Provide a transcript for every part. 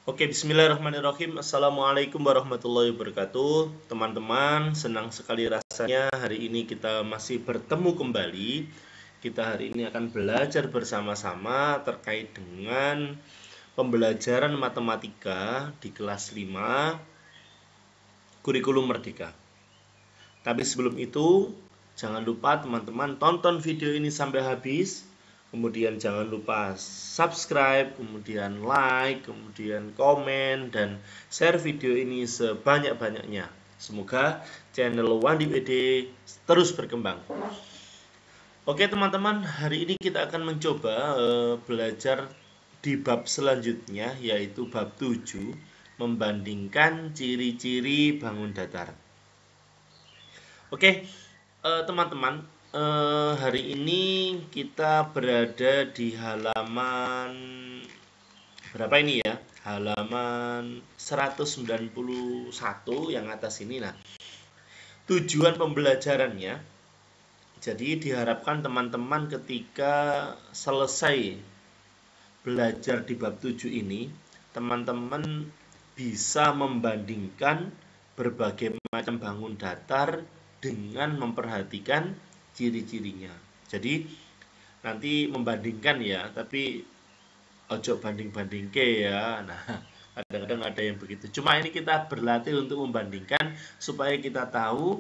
Oke, bismillahirrahmanirrahim. Assalamualaikum warahmatullahi wabarakatuh. Teman-teman, senang sekali rasanya hari ini kita masih bertemu kembali. Kita hari ini akan belajar bersama-sama terkait dengan pembelajaran matematika di kelas 5 kurikulum merdeka. Tapi sebelum itu, jangan lupa teman-teman tonton video ini sampai habis. Kemudian jangan lupa subscribe, kemudian like, kemudian komen, dan share video ini sebanyak-banyaknya. Semoga channel Wandi WD terus berkembang. Oke teman-teman, hari ini kita akan mencoba belajar di bab selanjutnya, yaitu bab 7, membandingkan ciri-ciri bangun datar. Oke, teman-teman, hari ini kita berada di halaman berapa ini ya? Halaman 191 yang atas ini. Nah, tujuan pembelajarannya, jadi diharapkan teman-teman ketika selesai belajar di bab 7 ini, teman-teman bisa membandingkan berbagai macam bangun datar dengan memperhatikan ciri-cirinya. Jadi nanti membandingkan ya, tapi ojo banding-bandingke ya. Nah, kadang-kadang ada yang begitu. Cuma ini kita berlatih untuk membandingkan supaya kita tahu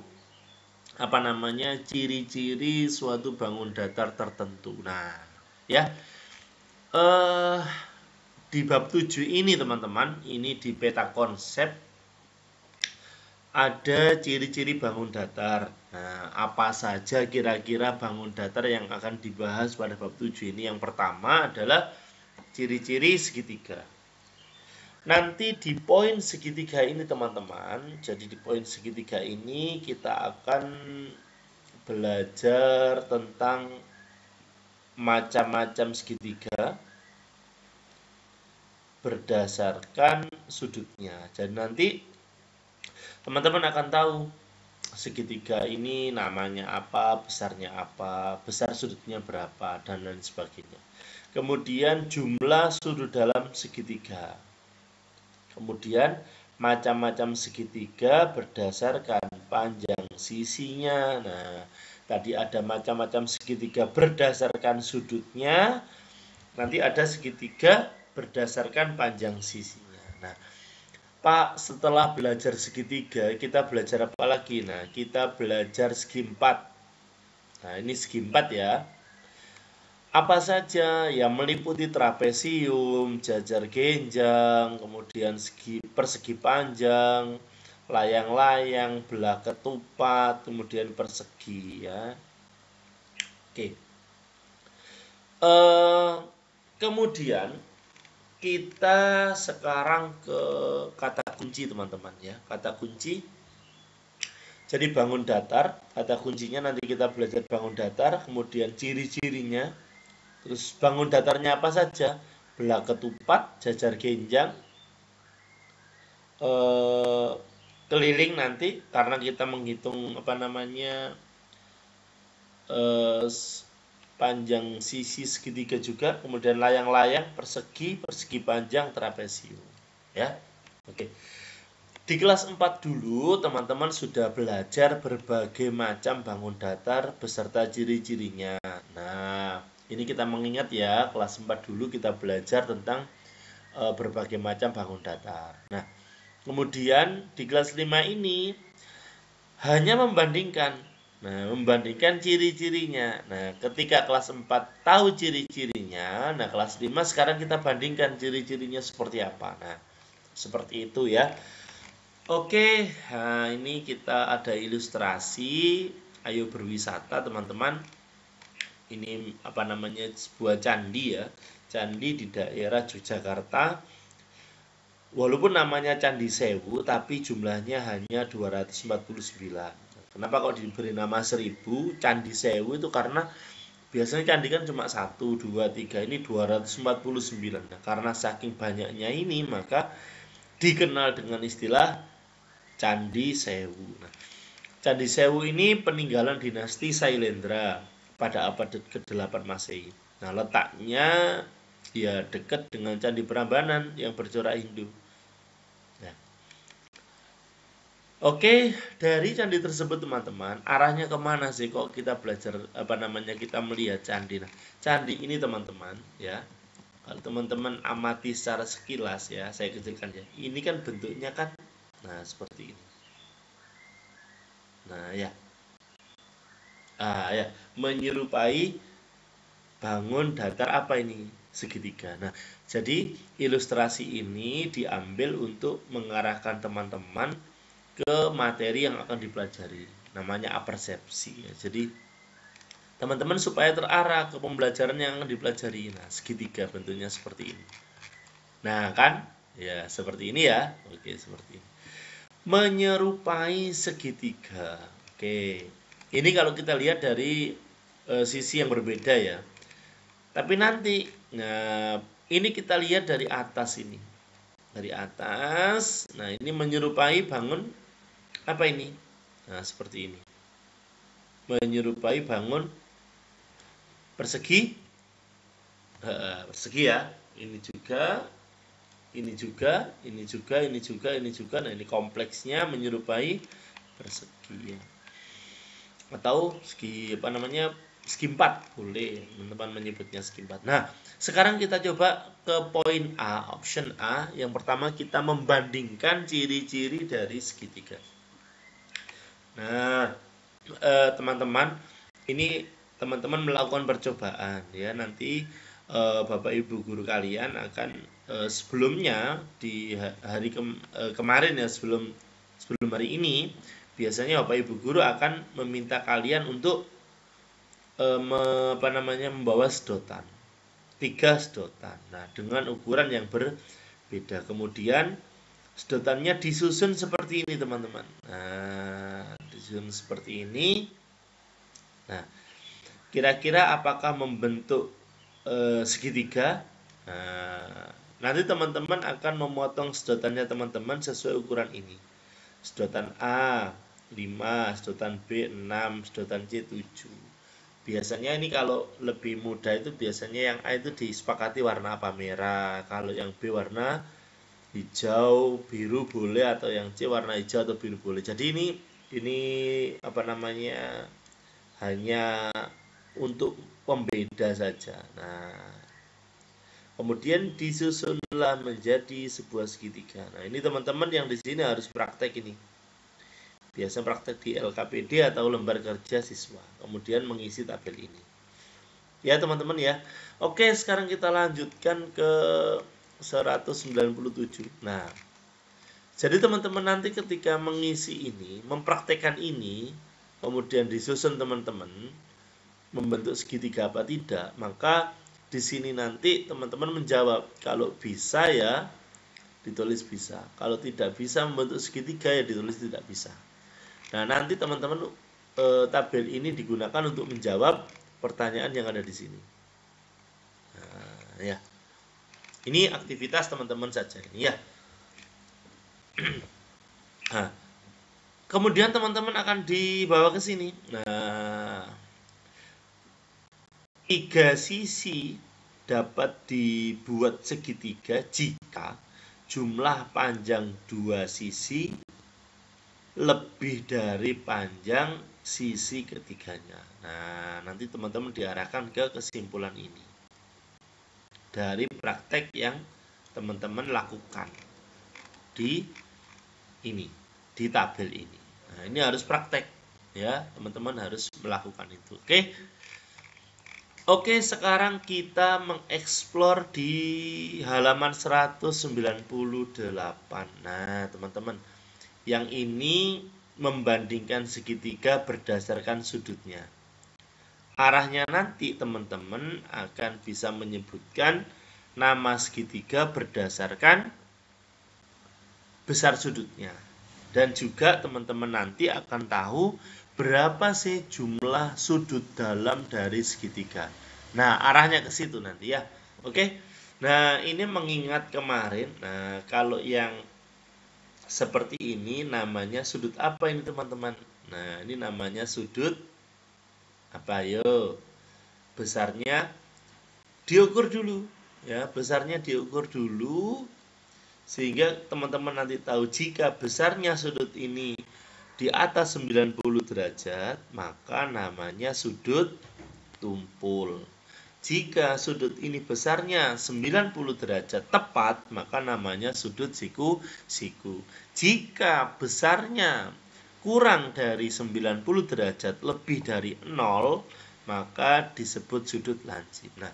apa namanya ciri-ciri suatu bangun datar tertentu. Nah, ya. Di bab 7 ini teman-teman, ini di peta konsep ada ciri-ciri bangun datar. Nah, apa saja kira-kira bangun datar yang akan dibahas pada bab 7 ini? Yang pertama adalah ciri-ciri segitiga. Nanti di poin segitiga ini teman-teman, jadi di poin segitiga ini kita akan belajar tentang macam-macam segitiga berdasarkan sudutnya. Jadi nanti teman-teman akan tahu segitiga ini namanya apa, besarnya apa, besar sudutnya berapa, dan lain sebagainya. Kemudian jumlah sudut dalam segitiga. Kemudian macam-macam segitiga berdasarkan panjang sisinya. Nah, tadi ada macam-macam segitiga berdasarkan sudutnya. Nanti ada segitiga berdasarkan panjang sisinya. Nah, Pak, setelah belajar segitiga, kita belajar apa lagi? Nah, kita belajar segi 4. Nah, ini segi 4 ya. Apa saja yang meliputi trapesium, jajar genjang, kemudian persegi panjang, layang-layang, belah ketupat, kemudian persegi ya. Oke. Kemudian kita sekarang ke kata kunci teman-teman ya. Kata kunci. Jadi bangun datar, kata kuncinya nanti kita belajar bangun datar, kemudian ciri-cirinya. Terus bangun datarnya apa saja? Belah ketupat, jajar genjang, keliling nanti karena kita menghitung apa namanya panjang sisi segitiga juga, kemudian layang-layang, persegi panjang, trapesium. Ya, oke. Di kelas 4 dulu teman-teman sudah belajar berbagai macam bangun datar beserta ciri-cirinya. Nah, ini kita mengingat ya, kelas 4 dulu kita belajar tentang berbagai macam bangun datar. Nah, kemudian di kelas 5 ini hanya membandingkan. Nah, membandingkan ciri-cirinya. Nah, ketika kelas 4 tahu ciri-cirinya, nah kelas 5 sekarang kita bandingkan ciri-cirinya seperti apa. Nah, seperti itu ya. Oke, nah ini kita ada ilustrasi. Ayo berwisata teman-teman. Ini apa namanya, sebuah candi ya. Candi di daerah Yogyakarta. Walaupun namanya Candi Sewu, tapi jumlahnya hanya 249. Kenapa kok diberi nama 1000? Candi Sewu itu karena biasanya candi kan cuma 1, 2, 3, ini 249. Nah, karena saking banyaknya ini, maka dikenal dengan istilah Candi Sewu. Nah, Candi Sewu ini peninggalan dinasti Sailendra pada abad ke-8 Masehi. Nah, letaknya Ya dekat dengan Candi Prambanan yang bercorak Hindu. Ya. Oke, dari candi tersebut teman-teman, arahnya kemana sih kok kita belajar kita melihat candi? Nah, candi ini teman-teman, ya, kalau teman-teman amati secara sekilas ya, saya kecilkan ya. Ini kan bentuknya kan, nah seperti ini. Nah ya, ya, menyerupai bangun datar apa ini? Segitiga. Nah, jadi ilustrasi ini diambil untuk mengarahkan teman-teman ke materi yang akan dipelajari, namanya apersepsi ya. Jadi teman-teman supaya terarah ke pembelajaran yang akan dipelajari. Nah, segitiga bentuknya seperti ini. Nah, kan? Ya, seperti ini ya. Oke, seperti ini. Menyerupai segitiga. Oke. Ini kalau kita lihat dari sisi yang berbeda ya. Tapi nanti, nah, ini kita lihat dari atas ini. Dari atas. Nah, ini menyerupai bangun apa ini? Nah, seperti ini. Menyerupai bangun persegi. Persegi ya. Ini juga, ini juga, ini juga, ini juga, ini juga. Nah, ini kompleksnya menyerupai persegi ya. Atau segi apa namanya? Segi 4 boleh teman-teman menyebutnya segi 4. Nah, sekarang kita coba ke poin A, option A. Yang pertama kita membandingkan ciri-ciri dari segitiga. Nah, teman-teman, ini teman-teman melakukan percobaan ya. Nanti Bapak Ibu guru kalian akan sebelumnya di hari kemarin ya, sebelum hari ini biasanya Bapak Ibu guru akan meminta kalian untuk membawa sedotan, 3 sedotan. Nah, dengan ukuran yang berbeda. Kemudian sedotannya disusun seperti ini teman-teman. Nah, disusun seperti ini. Nah, kira-kira apakah membentuk segitiga? Nah, nanti teman-teman akan memotong sedotannya teman-teman sesuai ukuran ini. Sedotan A 5, sedotan B 6, sedotan C 7. Biasanya ini kalau lebih mudah itu biasanya yang A itu disepakati warna apa? Merah. Kalau yang B warna hijau, biru boleh, atau yang C warna hijau atau biru boleh. Jadi ini apa namanya? Hanya untuk pembeda saja. Nah, kemudian disusunlah menjadi sebuah segitiga. Nah, ini teman-teman yang di sini harus praktek ini. Biasa praktek di LKPD atau lembar kerja siswa. Kemudian mengisi tabel ini. Ya, teman-teman ya. Oke, sekarang kita lanjutkan ke 197. Nah, jadi teman-teman nanti ketika mengisi ini, mempraktekkan ini, kemudian disusun teman-teman membentuk segitiga apa tidak, maka di sini nanti teman-teman menjawab. Kalau bisa ya ditulis bisa, kalau tidak bisa membentuk segitiga ya ditulis tidak bisa. Nah, nanti teman-teman tabel ini digunakan untuk menjawab pertanyaan yang ada di sini. Nah, ya. Ini aktivitas teman-teman saja ini ya. Nah, kemudian teman-teman akan dibawa ke sini. Nah, 3 sisi dapat dibuat segitiga jika jumlah panjang 2 sisi lebih dari panjang sisi ketiganya. Nah, nanti teman-teman diarahkan ke kesimpulan ini dari praktek yang teman-teman lakukan di tabel ini. Nah, ini harus praktek ya, teman-teman harus melakukan itu. Oke, sekarang kita mengeksplor di halaman 198. Nah, teman-teman, yang ini membandingkan segitiga berdasarkan sudutnya. Arahnya nanti teman-teman akan bisa menyebutkan nama segitiga berdasarkan besar sudutnya. Dan juga teman-teman nanti akan tahu berapa sih jumlah sudut dalam dari segitiga. Nah, arahnya ke situ nanti ya. Oke. Nah, ini mengingat kemarin. Nah, kalau yang seperti ini namanya sudut apa ini teman-teman? Nah, ini namanya sudut apa? Besarnya diukur dulu. Ya, besarnya diukur dulu sehingga teman-teman nanti tahu jika besarnya sudut ini di atas 90 derajat, maka namanya sudut tumpul. Jika sudut ini besarnya 90 derajat tepat, maka namanya sudut siku-siku. Jika besarnya kurang dari 90 derajat, lebih dari 0, maka disebut sudut lancip. Nah,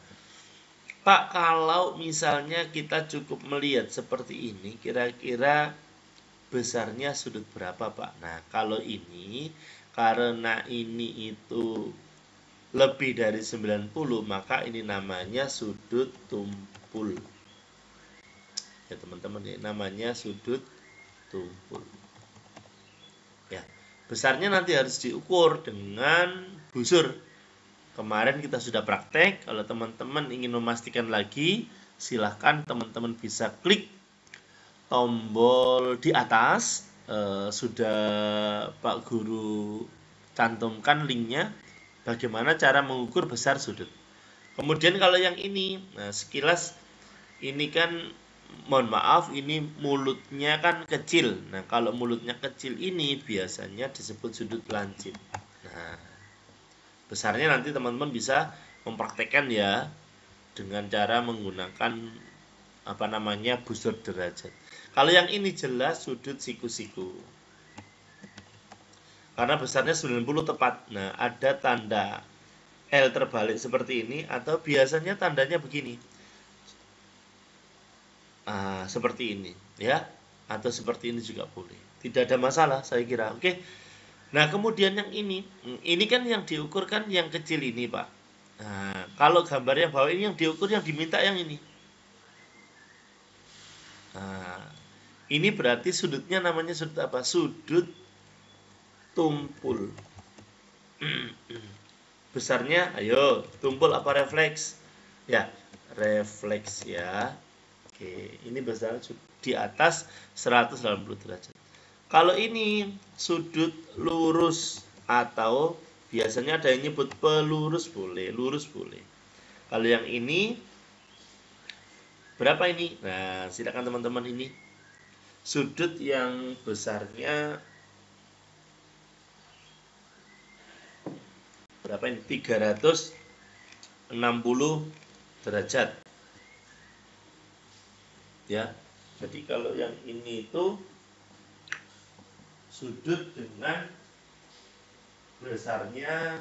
Pak, kalau misalnya kita cukup melihat seperti ini, kira-kira besarnya sudut berapa, Pak? Nah, kalau ini, karena ini itu lebih dari 90, maka ini namanya sudut tumpul. Ya, teman-teman, ya, namanya sudut tumpul. Ya, besarnya nanti harus diukur dengan busur. Kemarin kita sudah praktek. Kalau teman-teman ingin memastikan lagi, silahkan teman-teman bisa klik tombol di atas. Sudah Pak Guru cantumkan linknya bagaimana cara mengukur besar sudut. Kemudian kalau yang ini, nah sekilas ini kan mohon maaf, ini mulutnya kan kecil. Nah, kalau mulutnya kecil ini biasanya disebut sudut lancip. Nah, besarnya nanti teman-teman bisa mempraktekkan ya dengan cara menggunakan busur derajat. Kalau yang ini jelas sudut siku-siku. Karena besarnya 90 tepat. Nah, ada tanda L terbalik seperti ini atau biasanya tandanya begini. Seperti ini ya, atau seperti ini juga boleh. Tidak ada masalah saya kira. Oke. Nah, kemudian yang ini kan yang diukur kan yang kecil ini, Pak. Nah, kalau gambarnya bawah ini yang diukur, yang diminta yang ini. Nah, ini berarti sudutnya namanya sudut apa? Sudut tumpul. Besarnya, ayo, tumpul apa refleks? Ya, refleks ya. Oke, ini besar di atas 180 derajat. Kalau ini sudut lurus atau biasanya ada yang nyebut pelurus boleh, lurus boleh. Kalau yang ini berapa ini? Nah, silakan teman-teman ini. Sudut yang besarnya berapa ini? 360 derajat. Ya. Jadi kalau yang ini itu sudut dengan besarnya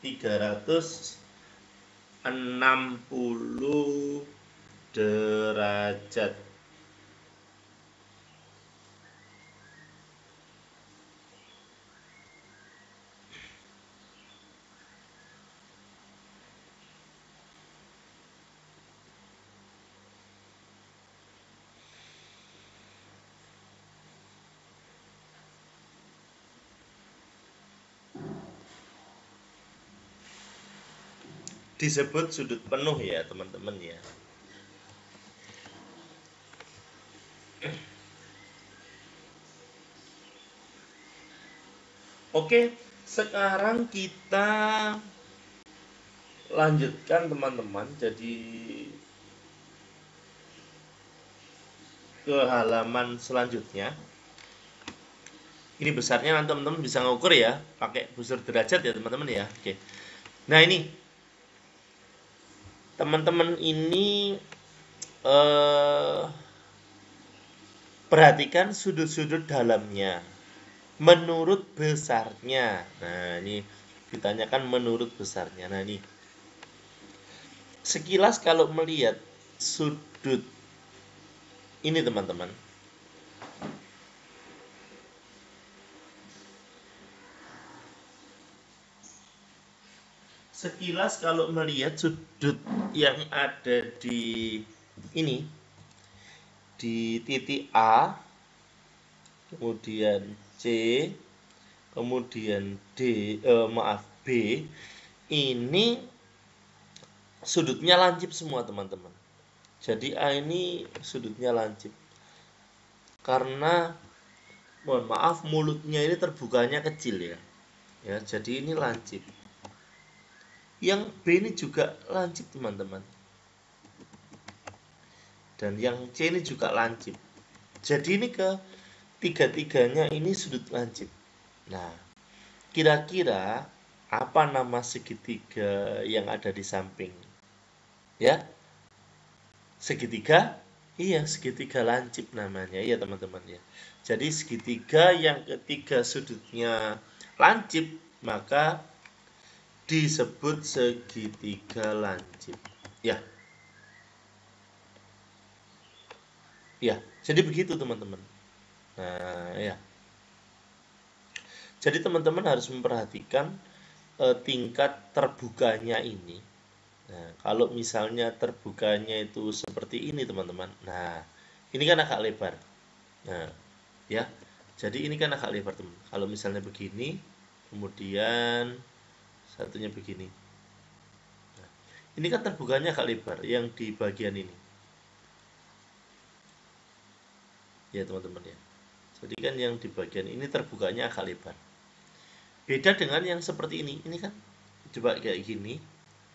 360 derajat. Disebut sudut penuh ya teman-teman ya. Oke, sekarang kita lanjutkan teman-teman. Jadi ke halaman selanjutnya. Ini besarnya nanti teman-teman bisa ngukur ya, pakai busur derajat ya teman-teman ya. Oke. Nah ini teman-teman ini perhatikan sudut-sudut dalamnya menurut besarnya. Nah ini ditanyakan menurut besarnya. Nah ini sekilas kalau melihat sudut ini teman-teman, sekilas kalau melihat sudut yang ada di ini, di titik A, kemudian C, kemudian B, ini sudutnya lancip semua teman-teman. Jadi A ini sudutnya lancip. Karena mohon maaf mulutnya ini terbukanya kecil ya. Ya, jadi ini lancip. Yang B ini juga lancip teman-teman. dan yang C ini juga lancip. Jadi ini tiga-tiganya ini sudut lancip. Nah, kira-kira apa nama segitiga yang ada di samping? Ya, segitiga? Iya, segitiga lancip namanya. Iya, teman-teman ya. Jadi segitiga yang ketiga sudutnya lancip, maka disebut segitiga lancip. Ya. Ya, jadi begitu teman-teman. Nah, ya. Jadi teman-teman harus memperhatikan tingkat terbukanya ini. Nah, kalau misalnya terbukanya itu seperti ini teman-teman. Nah, ini kan agak lebar. Nah, ya. Jadi ini kan agak lebar teman. Kalau misalnya begini, kemudian satunya begini. Nah, ini kan terbukanya agak lebar yang di bagian ini. Ya teman-teman ya. Jadi kan yang di bagian ini terbukanya agak lebar. Beda dengan yang seperti ini. Ini kan coba kayak gini.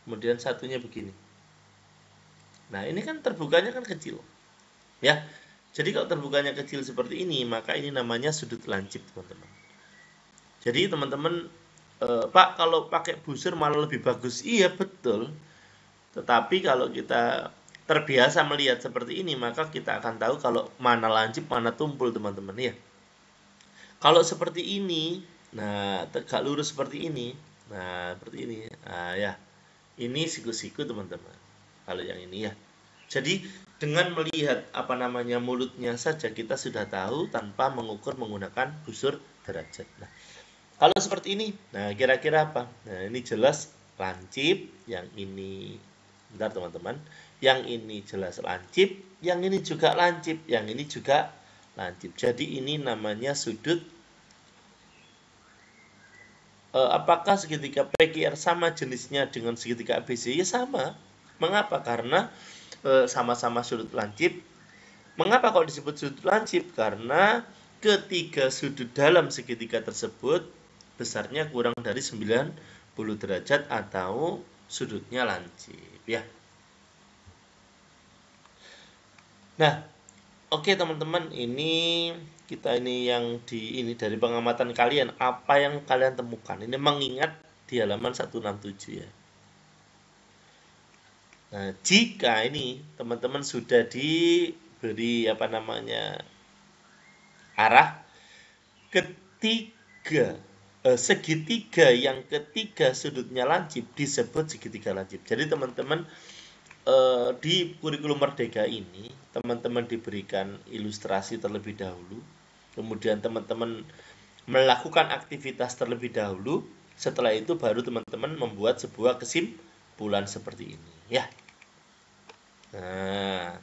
Kemudian satunya begini. Nah ini kan terbukanya kan kecil. Ya. Jadi kalau terbukanya kecil seperti ini, maka ini namanya sudut lancip teman-teman. Jadi teman-teman, Pak kalau pakai busur malah lebih bagus. Iya betul. Tetapi kalau kita terbiasa melihat seperti ini, maka kita akan tahu kalau mana lancip, mana tumpul teman-teman ya. Kalau seperti ini, nah tegak lurus seperti ini, nah seperti ini, nah ya, ini siku-siku teman-teman. Kalau yang ini ya. Jadi dengan melihat apa namanya mulutnya saja kita sudah tahu tanpa mengukur menggunakan busur derajat. Nah, kalau seperti ini, nah kira-kira apa? Nah ini jelas lancip, yang ini bentar teman-teman, yang ini jelas lancip, yang ini juga lancip, yang ini juga lancip. Jadi ini namanya sudut. Apakah segitiga PQR sama jenisnya dengan segitiga ABC? Ya sama. Mengapa? Karena sama-sama sudut lancip. Mengapa kok disebut sudut lancip? Karena ketiga sudut dalam segitiga tersebut besarnya kurang dari 90 derajat atau sudutnya lancip ya. Nah, oke teman-teman, ini kita ini yang dari pengamatan kalian, apa yang kalian temukan? Ini mengingat di halaman 167 ya. Nah, jika ini teman-teman sudah diberi apa namanya arah segitiga yang ketiga sudutnya lancip disebut segitiga lancip. Jadi teman-teman di kurikulum Merdeka ini teman-teman diberikan ilustrasi terlebih dahulu, kemudian teman-teman melakukan aktivitas terlebih dahulu, setelah itu baru teman-teman membuat sebuah kesimpulan seperti ini ya. Nah,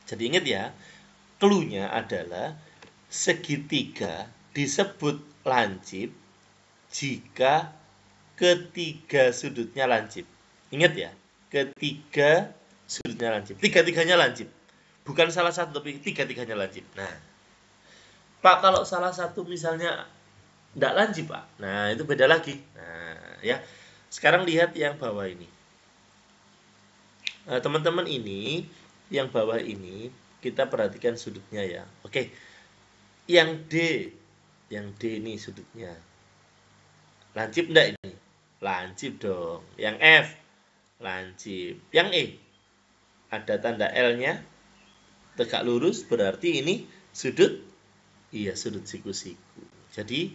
jadi ingat ya, clue-nya adalah segitiga disebut lancip jika ketiga sudutnya lancip. Ingat ya, ketiga sudutnya lancip. Tiga-tiganya lancip. Bukan salah satu, tapi tiga-tiganya lancip. Nah, Pak, kalau salah satu misalnya tidak lancip, Pak. Nah, itu beda lagi. Nah, ya. Sekarang lihat yang bawah ini. Teman-teman ini, yang bawah ini, kita perhatikan sudutnya ya. Oke. Yang D ini sudutnya. Lancip enggak ini? Lancip dong. Yang F, lancip. Yang E, ada tanda L-nya, tegak lurus, berarti ini sudut, iya sudut siku-siku. Jadi,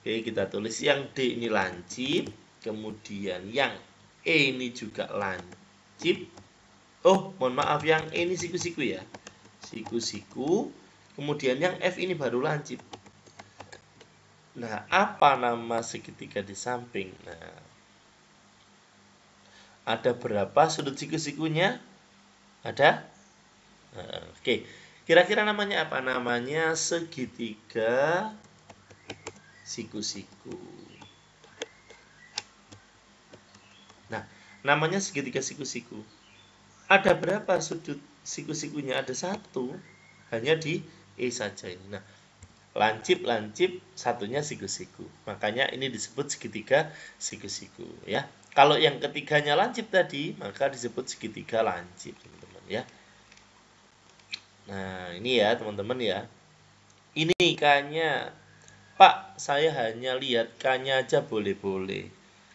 oke, kita tulis yang D ini lancip, kemudian yang E ini juga lancip. Oh, mohon maaf, yang E ini siku-siku ya. Siku-siku, kemudian yang F ini baru lancip. Nah, apa nama segitiga di samping? Nah, ada berapa sudut siku-sikunya? Ada? Oke. Kira-kira namanya apa? Namanya segitiga siku-siku. Nah, namanya segitiga siku-siku. Ada berapa sudut siku-sikunya? Ada satu. Hanya di E saja ini. Nah, lancip, satunya siku-siku. Makanya ini disebut segitiga siku-siku ya. Kalau yang ketiganya lancip tadi, maka disebut segitiga lancip, teman-teman ya. Nah, ini ya teman-teman ya. Ini K-nya. Pak, saya hanya lihat K-nya aja boleh-boleh.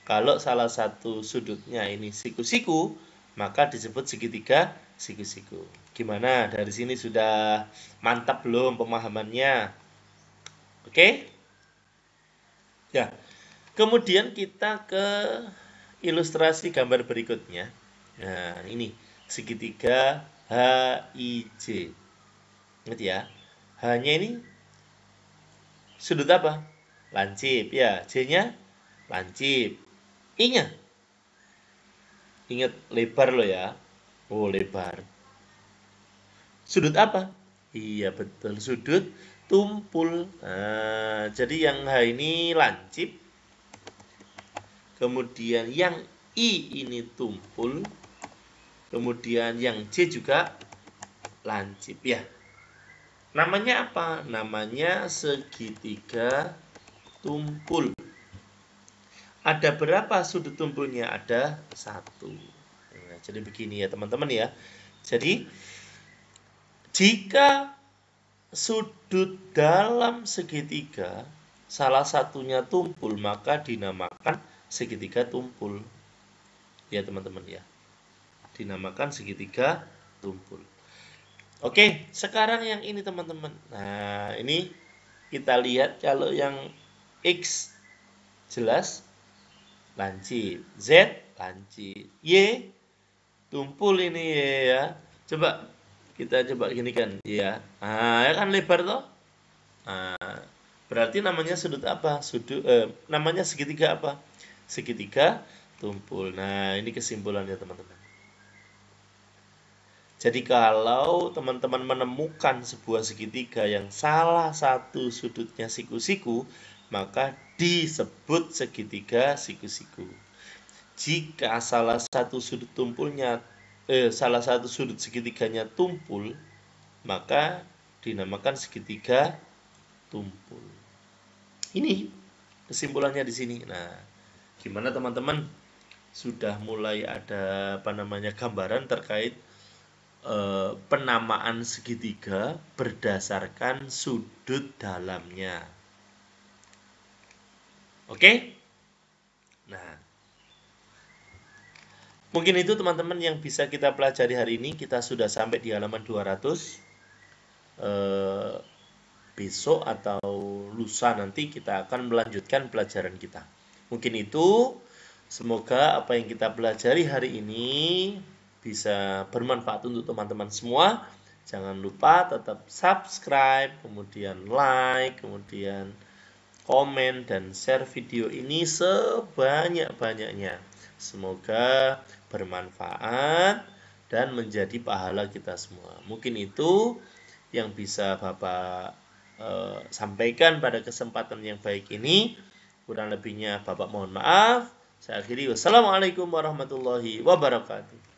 Kalau salah satu sudutnya ini siku-siku, maka disebut segitiga siku-siku. Gimana? Dari sini sudah mantap belum pemahamannya? Oke? Ya. Kemudian kita ke ilustrasi gambar berikutnya. Nah, ini segitiga HIJ. Ingat ya. H-nya ini sudut apa? Lancip ya. J-nya lancip. I-nya ingat lebar loh ya. Oh, lebar. Sudut apa? Iya betul, sudut tumpul. Nah, jadi yang H ini lancip. Kemudian yang I ini tumpul. Kemudian yang J juga lancip ya. Namanya apa? Namanya segitiga tumpul. Ada berapa sudut tumpulnya? Ada 1. Nah, jadi begini ya teman-teman ya. Jadi jika sudut dalam segitiga salah satunya tumpul, maka dinamakan segitiga tumpul. Ya teman-teman ya. Dinamakan segitiga tumpul. Oke, sekarang yang ini teman-teman. Nah, ini kita lihat kalau yang X jelas lancip, Z lancip, Y tumpul ini ya. Coba kita coba gini kan ya. Nah, ya kan lebar toh? Nah, berarti namanya sudut apa? Namanya segitiga apa? Segitiga tumpul. Nah, ini kesimpulannya teman-teman. Jadi kalau teman-teman menemukan sebuah segitiga yang salah satu sudutnya siku-siku, maka disebut segitiga siku-siku. Jika salah satu sudut segitiganya tumpul, maka dinamakan segitiga tumpul. Ini kesimpulannya di sini. Nah, gimana teman-teman? Sudah mulai ada gambaran terkait penamaan segitiga berdasarkan sudut dalamnya. Oke? Nah, mungkin itu teman-teman yang bisa kita pelajari hari ini. Kita sudah sampai di halaman 200. Besok atau lusa nanti kita akan melanjutkan pelajaran kita. Mungkin itu. Semoga apa yang kita pelajari hari ini bisa bermanfaat untuk teman-teman semua. Jangan lupa tetap subscribe, kemudian like, kemudian komen dan share video ini sebanyak-banyaknya. Semoga bermanfaat dan menjadi pahala kita semua. Mungkin itu yang bisa Bapak sampaikan pada kesempatan yang baik ini. Kurang lebihnya Bapak mohon maaf. Saya akhiri. Wassalamualaikum warahmatullahi wabarakatuh.